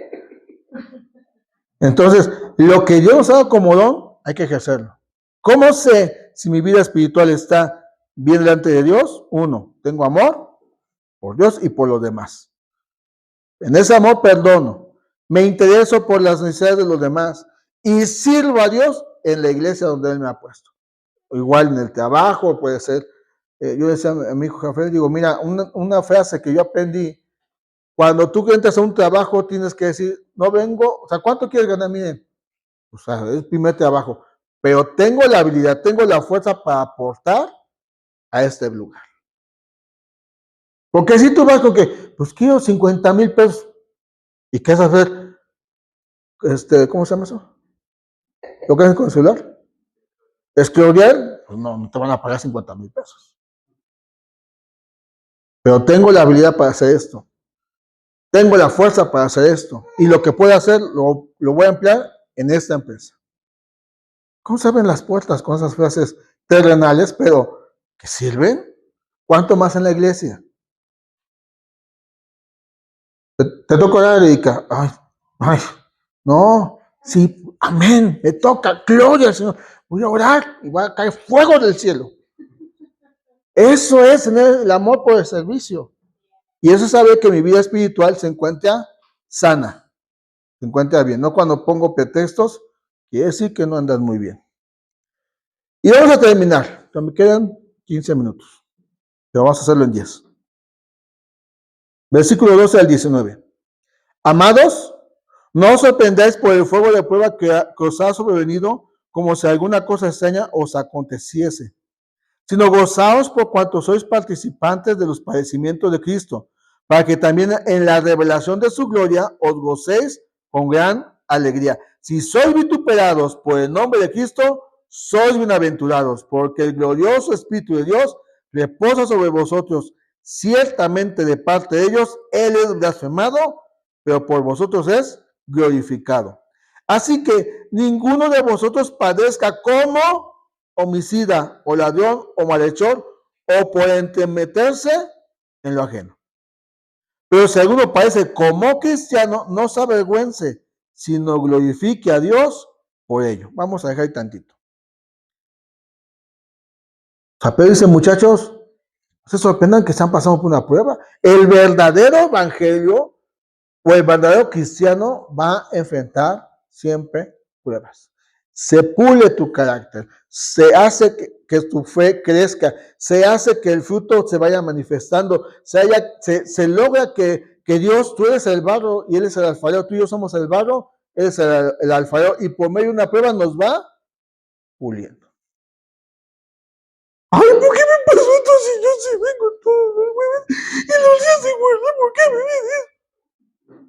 Entonces, lo que Dios nos ha dado como don, hay que ejercerlo. ¿Cómo sé si mi vida espiritual está bien delante de Dios? Uno, tengo amor por Dios y por los demás. En ese amor perdono, me intereso por las necesidades de los demás y sirvo a Dios en la iglesia donde Él me ha puesto. O igual en el trabajo, puede ser. Yo decía a mi hijo Rafael, digo, mira, una frase que yo aprendí, cuando tú entras a un trabajo tienes que decir, no vengo, o sea, ¿cuánto quieres ganar? Miren, o sea, es el primer trabajo, pero tengo la habilidad, tengo la fuerza para aportar a este lugar. Porque si tú vas con que, pues quiero 50,000 pesos, ¿y qué es hacer? ¿Cómo se llama eso? ¿Lo que haces con el celular? ¿Escrolear? Pues no te van a pagar 50,000 pesos. Pero tengo la habilidad para hacer esto. Tengo la fuerza para hacer esto. Y lo que puedo hacer, lo voy a emplear en esta empresa. ¿Cómo se abren las puertas con esas frases terrenales, pero que sirven? ¿Cuánto más en la iglesia? Te toca orar, Erika. No, sí, amén, me toca, gloria al Señor. Voy a orar y va a caer fuego del cielo. Eso es tener el amor por el servicio. Y eso es saber que mi vida espiritual se encuentra sana, se encuentra bien. No cuando pongo pretextos, quiere decir que no andas muy bien. Y vamos a terminar. Me quedan 15 minutos. Pero vamos a hacerlo en 10. Versículo 12 al 19. Amados, no os sorprendáis por el fuego de prueba que os ha sobrevenido, como si alguna cosa extraña os aconteciese, sino gozaos por cuanto sois participantes de los padecimientos de Cristo, para que también en la revelación de su gloria os gocéis con gran alegría. Si sois vituperados por el nombre de Cristo, sois bienaventurados, porque el glorioso Espíritu de Dios reposa sobre vosotros. Ciertamente de parte de ellos, Él es blasfemado, pero por vosotros es glorificado. Así que ninguno de vosotros padezca como homicida, o ladrón, o malhechor, o por entremeterse en lo ajeno. Pero si alguno parece como cristiano, no se avergüence, sino glorifique a Dios por ello. Vamos a dejar ahí tantito. O sea, pero dice, muchachos, no se sorprendan que están pasando por una prueba. El verdadero evangelio o el verdadero cristiano va a enfrentar siempre pruebas. Se pule tu carácter, se hace que tu fe crezca, se hace que el fruto se vaya manifestando, se logra que Dios, tú eres el barro y Él es el alfarero, tú y yo somos el barro, Él es el alfarero, y por medio de una prueba nos va puliendo. Ay, ¿por qué me pasó esto si yo sí vengo todo? Y los días se guardan, ¿por qué me vives?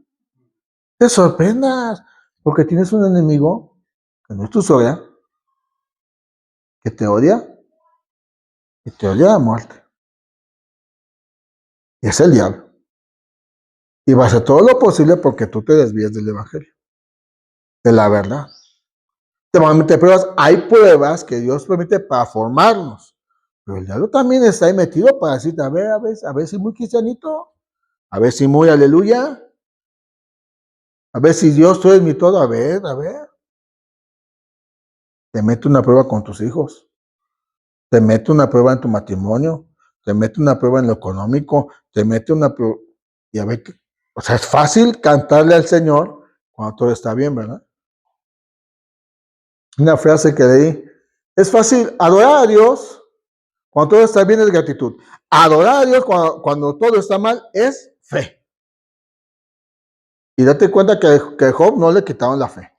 Te sorprendas, porque tienes un enemigo que no es tu suegra, que te odia a muerte. Y es el diablo. Y va a hacer todo lo posible porque tú te desvíes del evangelio, de la verdad. Te pruebas, hay pruebas que Dios permite para formarnos. Pero el diablo también está ahí metido para decirte, a ver si muy cristianito, a ver si muy aleluya, a ver si Dios tú eres mi todo, a ver. Te mete una prueba con tus hijos, te mete una prueba en tu matrimonio, te mete una prueba en lo económico, te mete una prueba, y a ver, o sea, es fácil cantarle al Señor cuando todo está bien, ¿verdad? Una frase que leí, es fácil adorar a Dios cuando todo está bien, es gratitud. Adorar a Dios cuando todo está mal es fe. Y date cuenta que a Job no le quitaron la fe.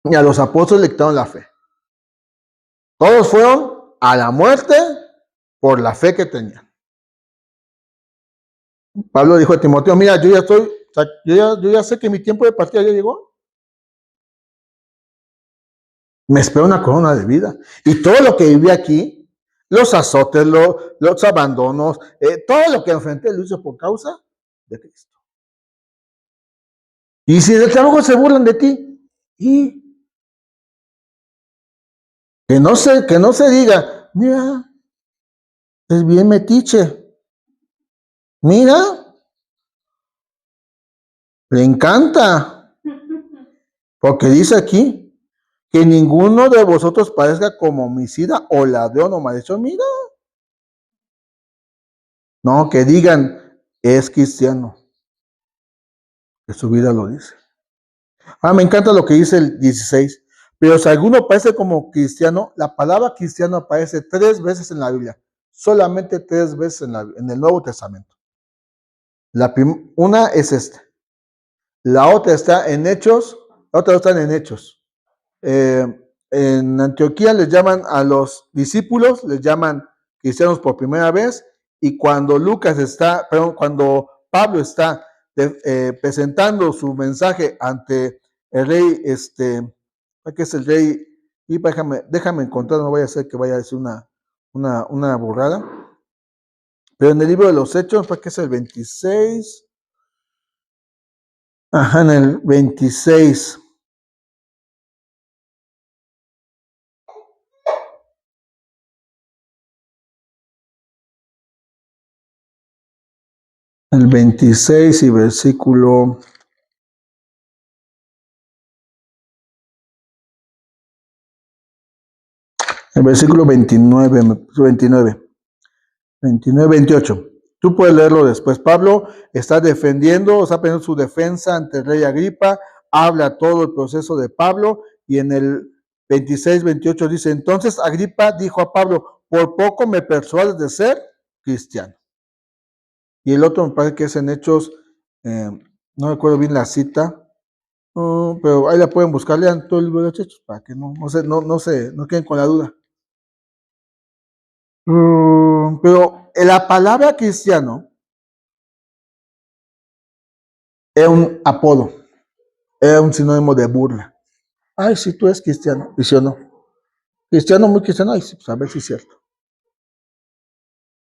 Ni a los apóstoles le quitaron la fe. Todos fueron a la muerte por la fe que tenían. Pablo dijo a Timoteo, mira, yo ya sé que mi tiempo de partida ya llegó. Me espera una corona de vida. Y todo lo que viví aquí, los azotes, los abandonos, todo lo que enfrenté lo hice por causa de Cristo. Y si del trabajo se burlan de ti, y que no se diga, mira, es bien metiche. Mira, le encanta. Porque dice aquí que ninguno de vosotros parezca como homicida o ladrón o malhechor. Mira. No, que digan, es cristiano. Que su vida lo dice. Me encanta lo que dice el 16. Pero si alguno parece como cristiano, la palabra cristiano aparece 3 veces en la Biblia. Solamente 3 veces en el Nuevo Testamento. Una es esta. La otra está en Hechos. La otra están en Hechos. En Antioquía les llaman a los discípulos, les llaman cristianos por primera vez. Y cuando cuando Pablo está presentando su mensaje ante el rey, que es el rey, y déjame encontrar, no voy a hacer que vaya a decir una burrada, pero en el libro de los Hechos, que es el 26, en el 26, el 26 y versículo El versículo 29, 28. Tú puedes leerlo después. Pablo está defendiendo, está poniendo su defensa ante el rey Agripa, habla todo el proceso de Pablo y en el 26, 28 dice, entonces Agripa dijo a Pablo, por poco me persuades de ser cristiano. Y el otro me parece que es en Hechos, no recuerdo bien la cita, pero ahí la pueden buscar, lean todo el libro de Hechos para que no queden con la duda. Pero la palabra cristiano es un apodo, es un sinónimo de burla. Ay, si tú eres cristiano, y si o no. Cristiano, muy cristiano, ay, sí, pues a ver si es cierto.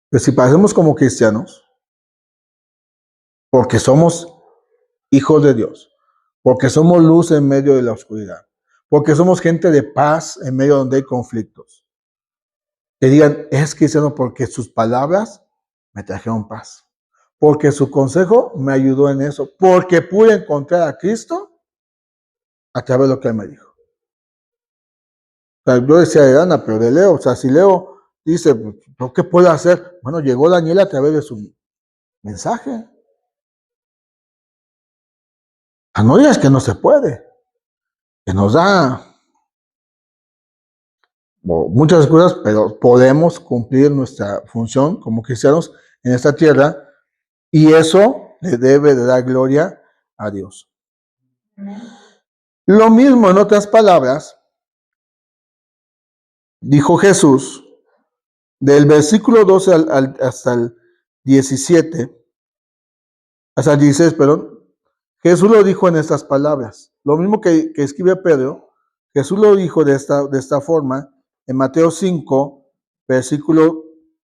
Pero si parecemos como cristianos, porque somos hijos de Dios, porque somos luz en medio de la oscuridad, porque somos gente de paz en medio donde hay conflictos, que digan, es cristiano porque sus palabras me trajeron paz, porque su consejo me ayudó en eso, porque pude encontrar a Cristo a través de lo que él me dijo. O sea, yo decía de Dana, pero de Leo, o sea, si Leo dice, pues, ¿qué puedo hacer? Bueno, llegó Daniel a través de su mensaje. No digas que no se puede, que nos da muchas cosas, pero podemos cumplir nuestra función como cristianos en esta tierra y eso le debe de dar gloria a Dios. Lo mismo, en otras palabras, dijo Jesús, del versículo 12 hasta el 17, hasta el 16, perdón, Jesús lo dijo en estas palabras. Lo mismo que escribe Pedro, Jesús lo dijo de esta forma en Mateo 5, versículo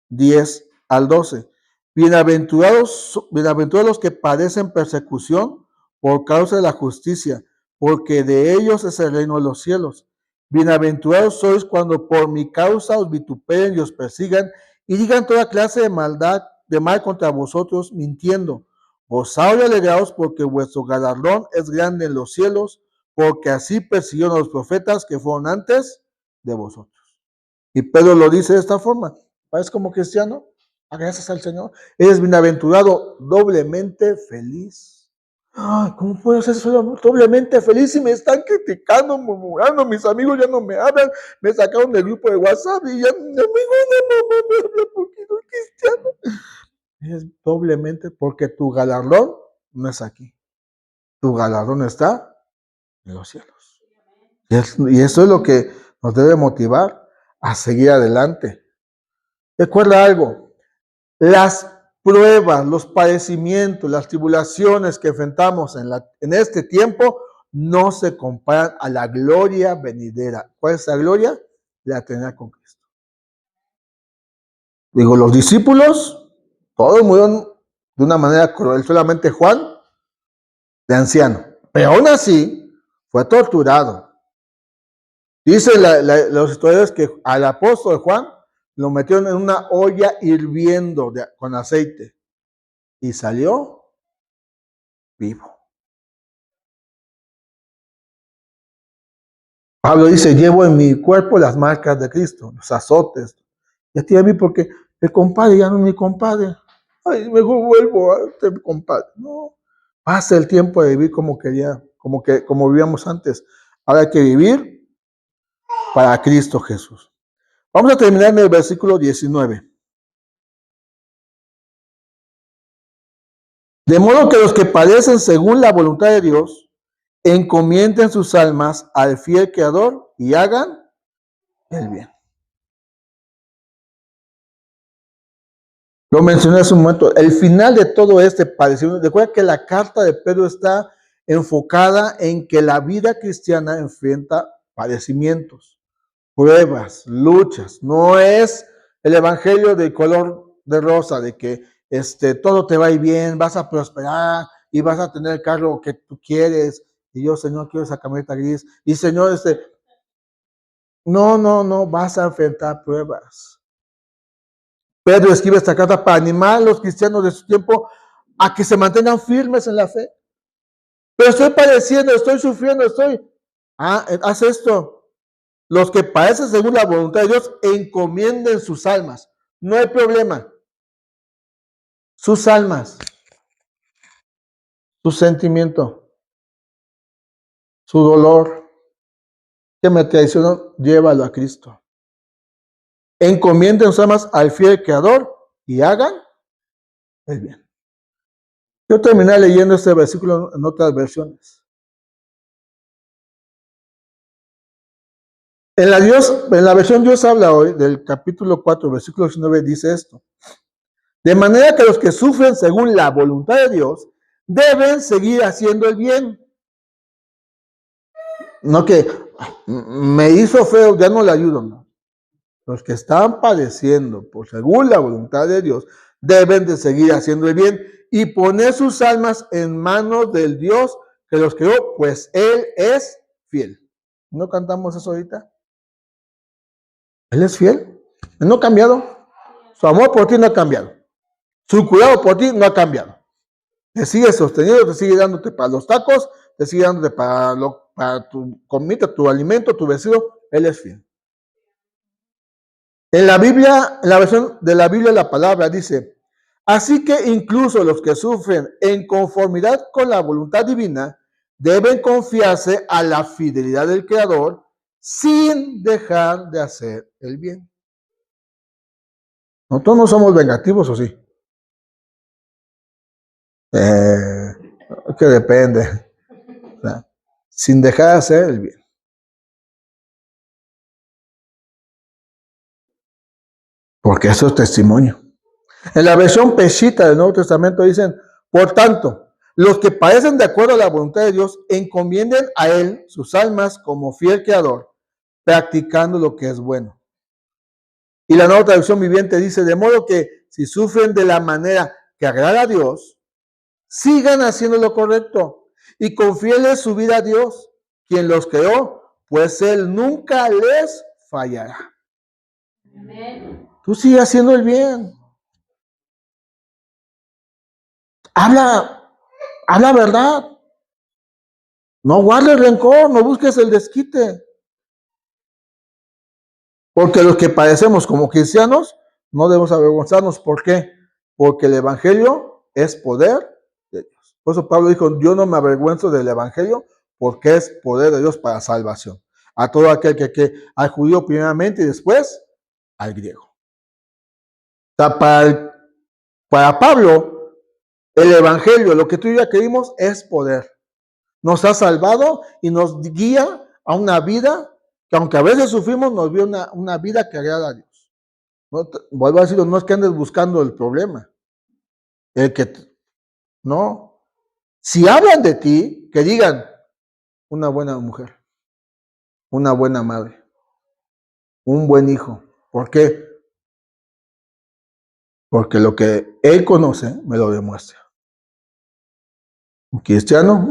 10 al 12. Bienaventurados los que padecen persecución por causa de la justicia, porque de ellos es el reino de los cielos. Bienaventurados sois cuando por mi causa os vituperen y os persigan y digan toda clase de maldad, de mal contra vosotros, mintiendo. Gozaos y alegraos porque vuestro galardón es grande en los cielos, porque así persiguieron a los profetas que fueron antes de vosotros. Y Pedro lo dice de esta forma. ¿Pareces como cristiano? Gracias al Señor. Eres bienaventurado, doblemente feliz. Ay, ¿cómo puedo ser doblemente feliz si me están criticando, murmurando? Mis amigos ya no me hablan, me sacaron del grupo de WhatsApp y ya mi amigo no me habla porque soy cristiano. Es doblemente porque tu galardón no es aquí. Tu galardón está en los cielos. Y eso es lo que nos debe motivar a seguir adelante. Recuerda algo, las pruebas, los padecimientos, las tribulaciones que enfrentamos en este tiempo no se comparan a la gloria venidera. ¿Cuál es la gloria? La eternidad con Cristo. Digo, los discípulos, todos murieron de una manera cruel, solamente Juan de anciano, pero aún así fue torturado. Dicen los historiadores que al apóstol Juan lo metieron en una olla hirviendo con aceite y salió vivo. Pablo dice, llevo en mi cuerpo las marcas de Cristo, los azotes. Y a ti a mí porque el compadre ya no es mi compadre. Ay, mejor vuelvo a ser compadre. No, pasa el tiempo de vivir como quería, como vivíamos antes. Ahora hay que vivir para Cristo Jesús. Vamos a terminar en el versículo 19. De modo que los que padecen según la voluntad de Dios, encomienden sus almas al fiel Creador y hagan el bien. Lo mencioné hace un momento. El final de todo este padecimiento, recuerda que la carta de Pedro está enfocada en que la vida cristiana enfrenta padecimientos, pruebas, luchas. No es el evangelio de color de rosa, de que todo te va a ir bien, vas a prosperar y vas a tener el carro que tú quieres. Y yo, Señor, quiero esa camioneta gris. Y Señor, no, vas a enfrentar pruebas. Pedro escribe esta carta para animar a los cristianos de su tiempo a que se mantengan firmes en la fe. Pero estoy padeciendo, estoy sufriendo, haz esto. los que padecen según la voluntad de Dios encomienden sus almas. No hay problema. Sus almas, su sentimiento, su dolor, que me traicionó, llévalo a Cristo. Encomienden sus almas al fiel Creador y hagan el bien. Yo terminé leyendo este versículo en otras versiones. En la versión Dios habla hoy, del capítulo 4, versículo 19, dice esto. De manera que los que sufren según la voluntad de Dios deben seguir haciendo el bien. No que me hizo feo, ya no le ayudo, no. Los que están padeciendo por según la voluntad de Dios deben de seguir haciendo el bien y poner sus almas en manos del Dios que los creó, pues Él es fiel. ¿No cantamos eso ahorita? Él es fiel. Él no ha cambiado. Su amor por ti no ha cambiado. Su cuidado por ti no ha cambiado. Te sigue sosteniendo, te sigue dándote para los tacos, te sigue dándote para tu comida, tu alimento, tu vestido. Él es fiel. En la Biblia, en la versión de la Biblia, la palabra dice, así que incluso los que sufren en conformidad con la voluntad divina deben confiarse a la fidelidad del Creador sin dejar de hacer el bien. Nosotros no somos vengativos, ¿o sí? Que depende. O sea, sin dejar de hacer el bien. Porque eso es testimonio. En la versión Peshitta del Nuevo Testamento dicen, por tanto, los que padecen de acuerdo a la voluntad de Dios encomienden a Él sus almas como fiel Creador, practicando lo que es bueno. Y la Nueva Traducción Viviente dice, de modo que si sufren de la manera que agrada a Dios, sigan haciendo lo correcto y confíenle su vida a Dios, quien los creó, pues Él nunca les fallará. Amén. Tú sigue haciendo el bien. Habla verdad. No guardes rencor, no busques el desquite. Porque los que padecemos como cristianos no debemos avergonzarnos. ¿Por qué? Porque el Evangelio es poder de Dios. Por eso Pablo dijo, yo no me avergüenzo del Evangelio porque es poder de Dios para salvación. A todo aquel que al judío primeramente y después al griego. O sea, para Pablo, el Evangelio, lo que tú y yo creímos, es poder. Nos ha salvado y nos guía a una vida que aunque a veces sufrimos, nos dio una vida que agrada a Dios. Vuelvo a decirlo, no es que andes buscando el problema. No. Si hablan de ti, que digan una buena mujer, una buena madre, un buen hijo. ¿Por qué? Porque lo que él conoce me lo demuestra. Un cristiano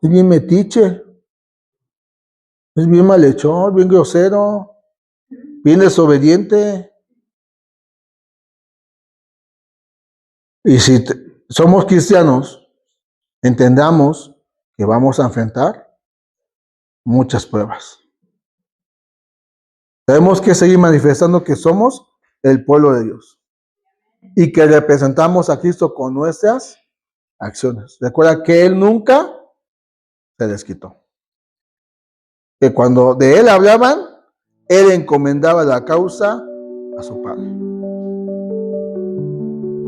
es bien metiche, es bien malhechor, bien grosero, bien desobediente. Y si somos cristianos, entendamos que vamos a enfrentar muchas pruebas. Tenemos que seguir manifestando que somos el pueblo de Dios y que representamos a Cristo con nuestras acciones. Recuerda que Él nunca se desquitó. Que cuando de Él hablaban, Él encomendaba la causa a su Padre.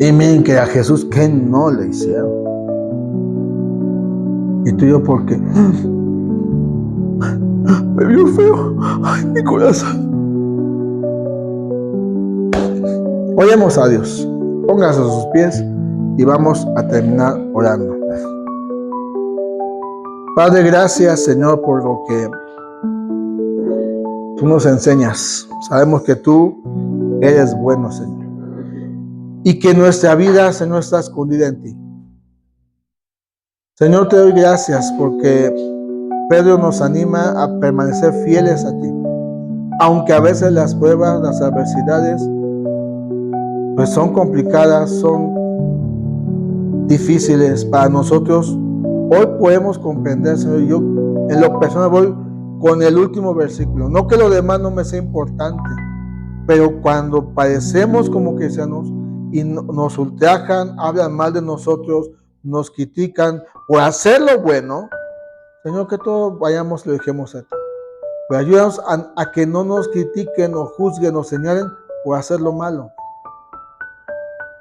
Y miren que a Jesús, que no le hicieron. Y tú y yo, ¿por qué? Me vio feo. Ay, mi corazón. Oremos a Dios. Póngase a sus pies y vamos a terminar orando. Padre, gracias, Señor, por lo que tú nos enseñas. Sabemos que tú eres bueno, Señor. Y que nuestra vida, Señor, está escondida en ti. Señor, te doy gracias porque Pedro nos anima a permanecer fieles a ti. Aunque a veces las pruebas, las adversidades, pues son complicadas, son difíciles para nosotros. Hoy podemos comprender, Señor, yo en lo personal voy con el último versículo. No que lo demás no me sea importante, pero cuando padecemos como cristianos y nos ultrajan, hablan mal de nosotros, nos critican por hacer lo bueno, Señor, que todos vayamos y lo dejemos a ti. Pero ayúdanos a que no nos critiquen o juzguen o señalen por hacer lo malo,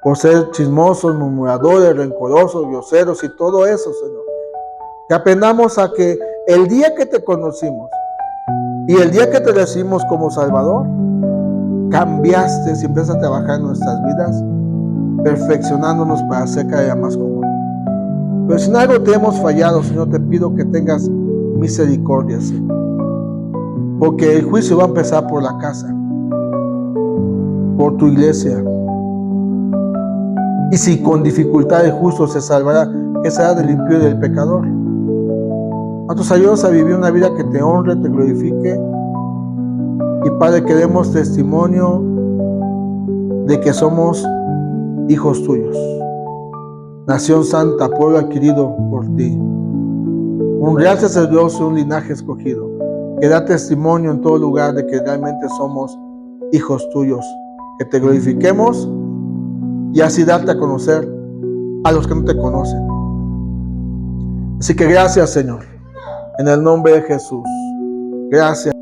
por ser chismosos, murmuradores, rencorosos, groseros y todo eso, Señor. Que aprendamos a que el día que te conocimos y el día que te recibimos como Salvador, cambiaste y empiezas a trabajar en nuestras vidas, perfeccionándonos para ser cada día más como tú. Pero si en algo te hemos fallado, Señor, te pido que tengas misericordia, Señor. Porque el juicio va a empezar por la casa, por tu iglesia. Y si con dificultad el justo se salvará, ¿qué será del impío y del pecador? Nosotros ayúdanos a vivir una vida que te honre, te glorifique. Y Padre, que demos testimonio de que somos hijos tuyos. Nación santa, pueblo adquirido por ti. Un real sacerdocio, un linaje escogido. Que da testimonio en todo lugar de que realmente somos hijos tuyos. Que te glorifiquemos y así darte a conocer a los que no te conocen. Así que gracias, Señor. En el nombre de Jesús. Gracias.